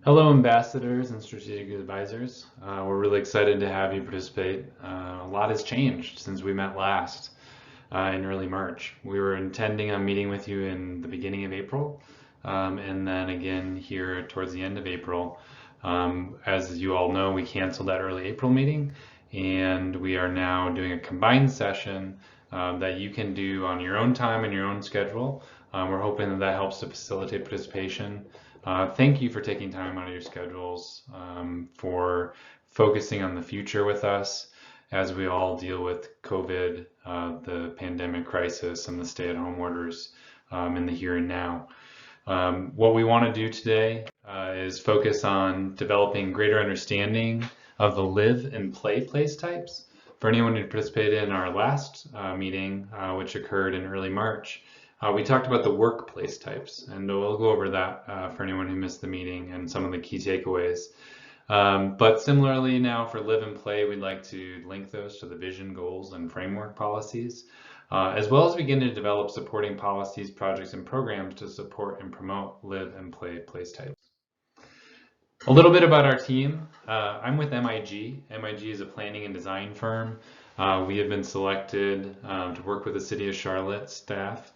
Hello, ambassadors and strategic advisors. We're really excited to have you participate. A lot has changed since we met last in early March. We were intending on meeting with you in the beginning of April, and then again here towards the end of April. As you all know, we canceled that early April meeting, and we are now doing a combined session that you can do on your own time and your own schedule. We're hoping that that helps to facilitate participation. Thank you for taking time out of your schedules, for focusing on the future with us as we all deal with COVID, the pandemic crisis, and the stay-at-home orders in the here and now. What we want to do today is focus on developing greater understanding of the live and play place types. For anyone who participated in our last meeting, which occurred in early March, we talked about the workplace types, and we'll go over that for anyone who missed the meeting and some of the key takeaways. But similarly now for live and play, we'd like to link those to the vision, goals, and framework policies, as well as begin to develop supporting policies, projects, and programs to support and promote live and play place types. A little bit about our team. I'm with MIG. MIG is a planning and design firm. We have been selected to work with the City of Charlotte staff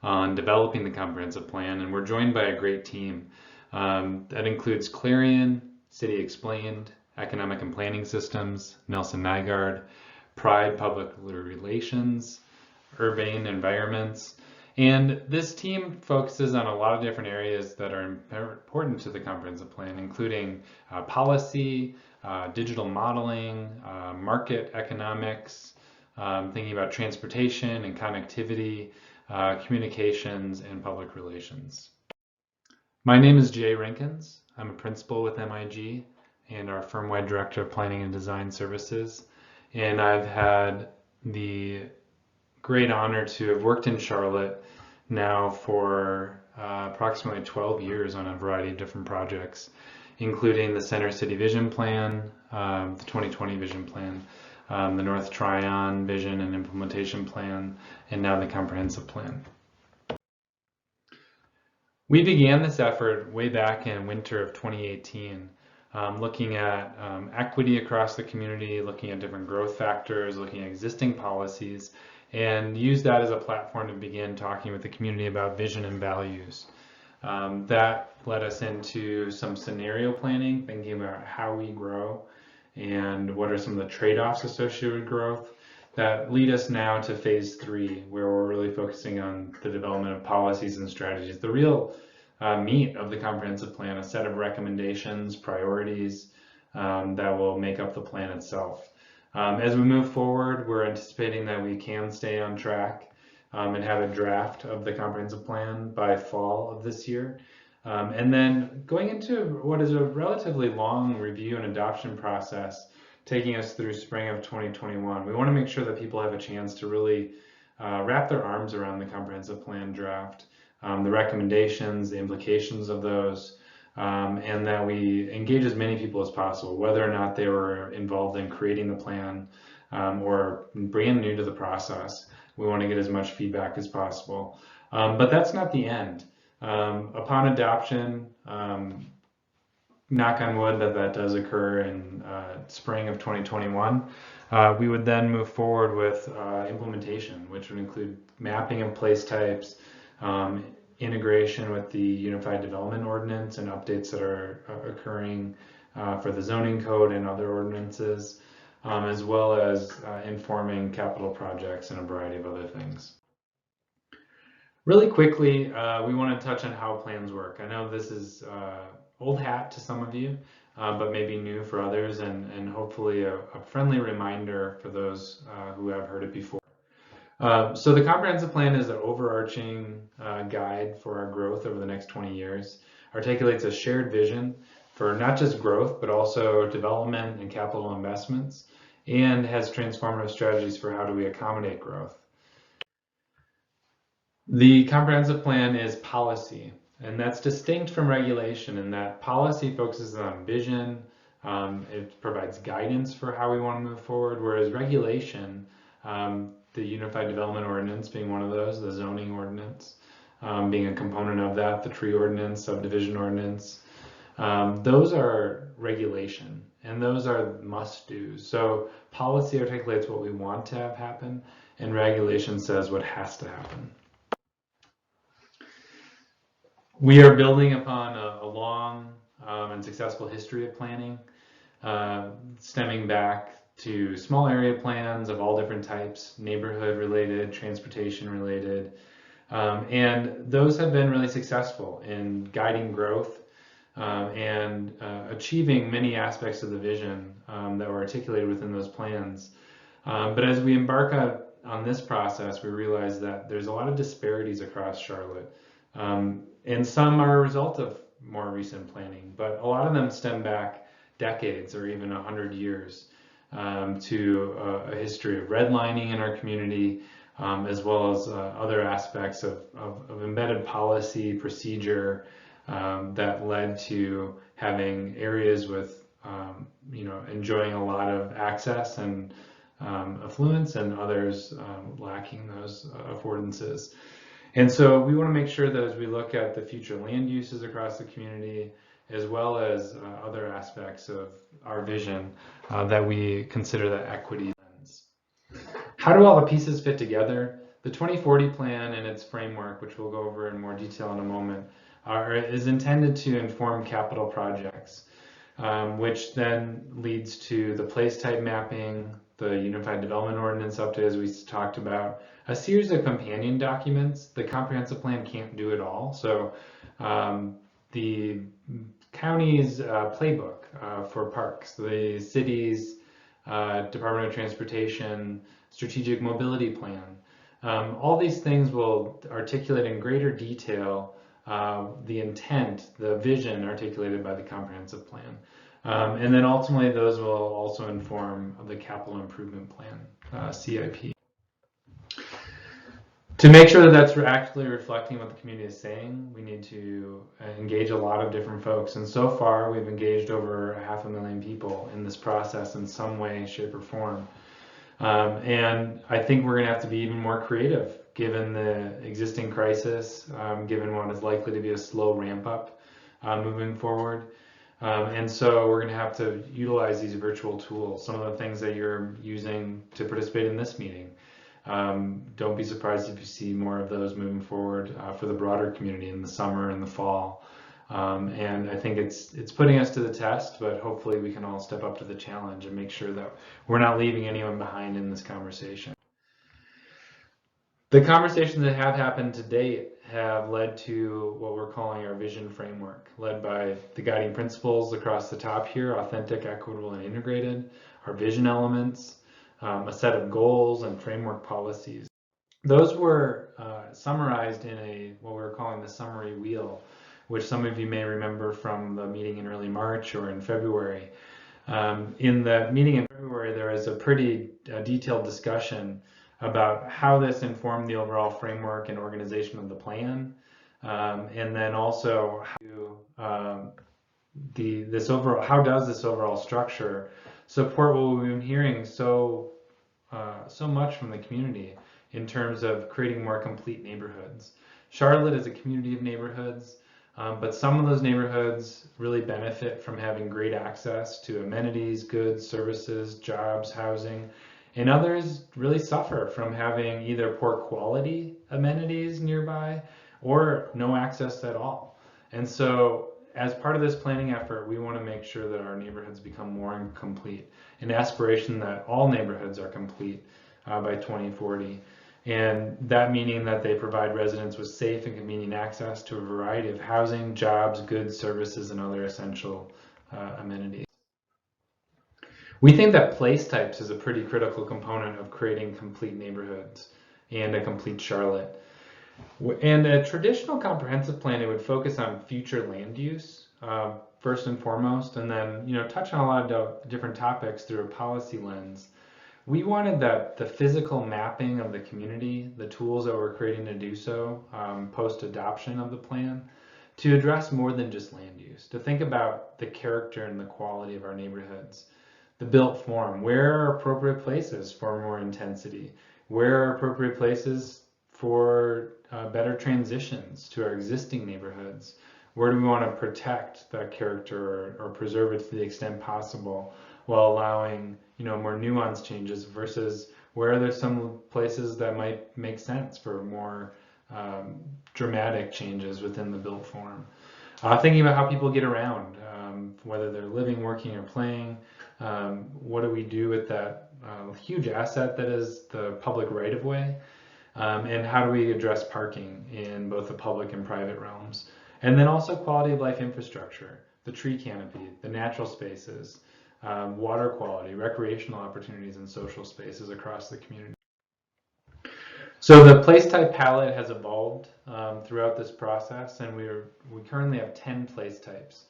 on developing the comprehensive plan, and we're joined by a great team that includes Clarion, City Explained, Economic and Planning Systems, Nelson Nygaard, Pride Public Relations, Urbane Environments, and this team focuses on a lot of different areas that are important to the comprehensive plan, including policy, digital modeling, market economics, thinking about transportation and connectivity, communications, and public relations. My name is Jay Rinkins. I'm a principal with MIG and our firm-wide director of planning and design services. And I've had the great honor to have worked in Charlotte now for approximately 12 years on a variety of different projects, including the Center City Vision Plan, the 2020 Vision Plan, the North Tryon Vision and Implementation Plan, and now the Comprehensive Plan. We began this effort way back in winter of 2018, looking at equity across the community, looking at different growth factors, looking at existing policies, and use that as a platform to begin talking with the community about vision and values. That led us into some scenario planning, thinking about how we grow and what are some of the trade-offs associated with growth that lead us now to phase 3, where we're really focusing on the development of policies and strategies. The real meat of the comprehensive plan, a set of recommendations, priorities that will make up the plan itself. As we move forward, we're anticipating that we can stay on track and have a draft of the comprehensive plan by fall of this year. And then going into what is a relatively long review and adoption process, taking us through spring of 2021. We want to make sure that people have a chance to really wrap their arms around the comprehensive plan draft, the recommendations, the implications of those, and that we engage as many people as possible, whether or not they were involved in creating the plan or brand new to the process. We want to get as much feedback as possible. But that's not the end. Upon adoption, knock on wood that does occur in spring of 2021, we would then move forward with implementation, which would include mapping of place types, integration with the Unified Development Ordinance and updates that are occurring for the zoning code and other ordinances, as well as informing capital projects and a variety of other things. Really quickly, we want to touch on how plans work. I know this is old hat to some of you, but maybe new for others, and hopefully a friendly reminder for those who have heard it before. So the comprehensive plan is an overarching guide for our growth over the next 20 years, articulates a shared vision for not just growth, but also development and capital investments, and has transformative strategies for how do we accommodate growth. The comprehensive plan is policy, and that's distinct from regulation in that policy focuses on vision, it provides guidance for how we want to move forward, whereas regulation, the Unified Development Ordinance being one of those, the zoning ordinance being a component of that, the tree ordinance, subdivision ordinance, Those are regulation, and those are must-dos. So policy articulates what we want to have happen, and regulation says what has to happen. We are building upon a long and successful history of planning, stemming back to small area plans of all different types, neighborhood related, transportation related, and those have been really successful in guiding growth and achieving many aspects of the vision that were articulated within those plans. But as we embark on this process, we realize that there's a lot of disparities across Charlotte. And some are a result of more recent planning, but a lot of them stem back decades or even 100 years to a history of redlining in our community, as well as other aspects of embedded policy, procedure that led to having areas with, enjoying a lot of access and affluence, and others lacking those affordances. And so we want to make sure that as we look at the future land uses across the community, as well as other aspects of our vision, that we consider that equity lens. How do all the pieces fit together? The 2040 plan and its framework, which we'll go over in more detail in a moment, is intended to inform capital projects, which then leads to the place type mapping, the Unified Development Ordinance update, as we talked about, a series of companion documents. The comprehensive plan can't do it all. So the county's playbook for parks, the city's Department of Transportation strategic mobility plan, all these things will articulate in greater detail the intent, the vision articulated by the comprehensive plan. And then ultimately those will also inform the capital improvement plan, CIP. To make sure that that's actually reflecting what the community is saying, we need to engage a lot of different folks. And so far, we've engaged over 500,000 people in this process in some way, shape, or form. And I think we're going to have to be even more creative, given the existing crisis, given what is likely to be a slow ramp up moving forward. And so we're going to have to utilize these virtual tools, some of the things that you're using to participate in this meeting. Don't be surprised if you see more of those moving forward for the broader community in the summer and the fall. And I think it's putting us to the test, but hopefully we can all step up to the challenge and make sure that we're not leaving anyone behind in this conversation. The conversations that have happened to date have led to what we're calling our vision framework, led by the guiding principles across the top here: authentic, equitable, and integrated, our vision elements, a set of goals and framework policies. Those were summarized in what we're calling the summary wheel, which some of you may remember from the meeting in early March or in February. In the meeting in February, there was a pretty detailed discussion about how this informed the overall framework and organization of the plan, and then also how does this overall structure support what we've been hearing so much from the community in terms of creating more complete neighborhoods. Charlotte is a community of neighborhoods, but some of those neighborhoods really benefit from having great access to amenities, goods, services, jobs, housing, and others really suffer from having either poor quality amenities nearby or no access at all. And so as part of this planning effort, we want to make sure that our neighborhoods become more complete, an aspiration that all neighborhoods are complete by 2040. And that meaning that they provide residents with safe and convenient access to a variety of housing, jobs, goods, services, and other essential amenities. We think that place types is a pretty critical component of creating complete neighborhoods and a complete Charlotte. And a traditional comprehensive plan, it would focus on future land use first and foremost, and then touch on a lot of different topics through a policy lens. We wanted that the physical mapping of the community, the tools that we're creating to do so post-adoption of the plan, to address more than just land use, to think about the character and the quality of our neighborhoods, the built form, where are appropriate places for more intensity, where are appropriate places for better transitions to our existing neighborhoods, Where do we want to protect that character or preserve it to the extent possible while allowing, more nuanced changes versus where there's some places that might make sense for more dramatic changes within the built form. Thinking about how people get around, whether they're living, working, or playing. What do we do with that huge asset that is the public right-of-way? And how do we address parking in both the public and private realms? And then also quality of life infrastructure, the tree canopy, the natural spaces, water quality, recreational opportunities, and social spaces across the community. So the place type palette has evolved throughout this process, and we currently have 10 place types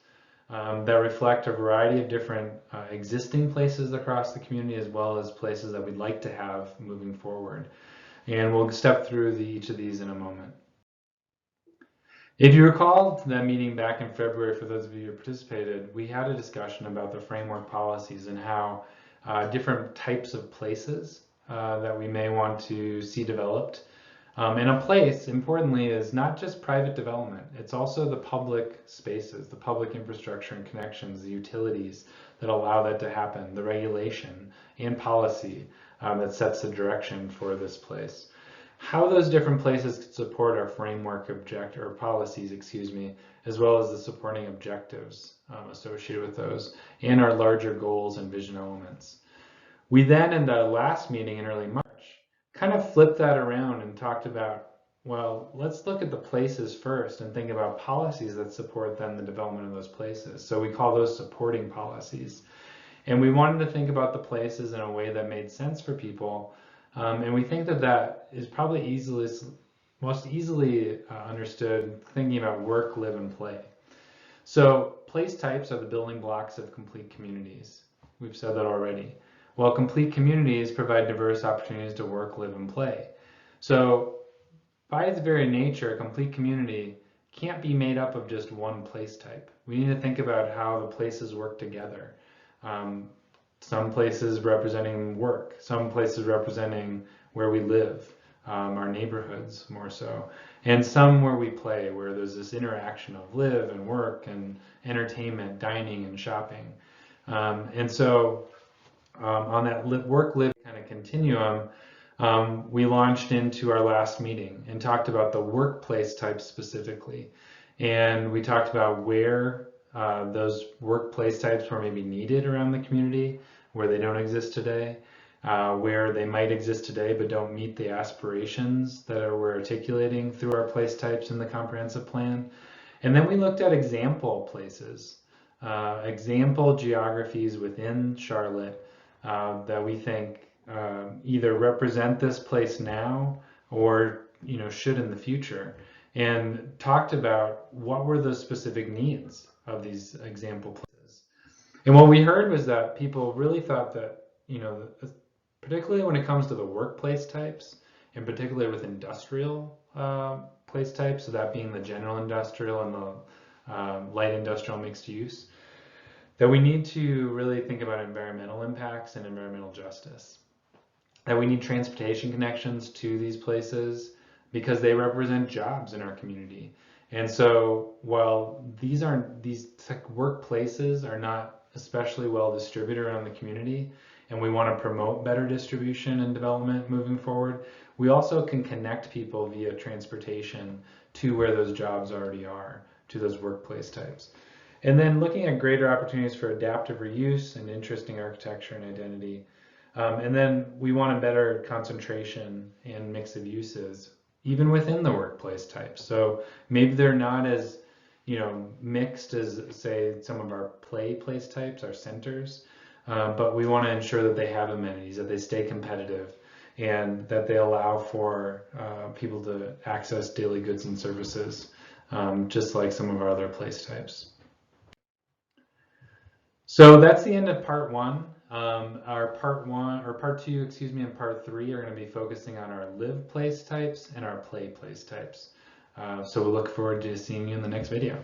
that reflect a variety of different existing places across the community, as well as places that we'd like to have moving forward. And we'll step through each of these in a moment. If you recall that meeting back in February, for those of you who participated, we had a discussion about the framework policies and how different types of places that we may want to see developed. And a place, importantly, is not just private development. It's also the public spaces, the public infrastructure and connections, the utilities that allow that to happen, the regulation and policy that sets the direction for this place. How those different places could support our framework policies, as well as the supporting objectives associated with those and our larger goals and vision elements. We then, in the last meeting in early March, kind of flipped that around and talked about, well, let's look at the places first and think about policies that support then the development of those places. So we call those supporting policies. And we wanted to think about the places in a way that made sense for people. And we think that is probably most easily understood thinking about work, live, and play. So place types are the building blocks of complete communities. We've said that already. While complete communities provide diverse opportunities to work, live, and play. So by its very nature, a complete community can't be made up of just one place type. We need to think about how the places work together. Some places representing work, some places representing where we live, our neighborhoods more so, and some where we play, where there's this interaction of live and work and entertainment, dining and shopping. And so on that work-live kind of continuum, we launched into our last meeting and talked about the workplace types specifically. And we talked about where those workplace types were maybe needed around the community, where they don't exist today, where they might exist today but don't meet the aspirations that we're articulating through our place types in the comprehensive plan. And then we looked at example places, example geographies within Charlotte that we think either represent this place now or should in the future, and talked about what were the specific needs of these example places. And what we heard was that people really thought that, particularly when it comes to the workplace types, and particularly with industrial place types, so that being the general industrial and the light industrial mixed use, that we need to really think about environmental impacts and environmental justice. That we need transportation connections to these places because they represent jobs in our community. And so while these workplaces are not especially well distributed around the community, and we want to promote better distribution and development moving forward, we also can connect people via transportation to where those jobs already are, to those workplace types. And then looking at greater opportunities for adaptive reuse and interesting architecture and identity. And then we want a better concentration and mix of uses, even within the workplace types. So maybe they're not as mixed as, say, some of our place types, our centers, but we want to ensure that they have amenities, that they stay competitive, and that they allow for people to access daily goods and services, just like some of our other place types. So that's the end of part one. Our part two, and part three are going to be focusing on our live place types and our play place types. So we'll look forward to seeing you in the next video.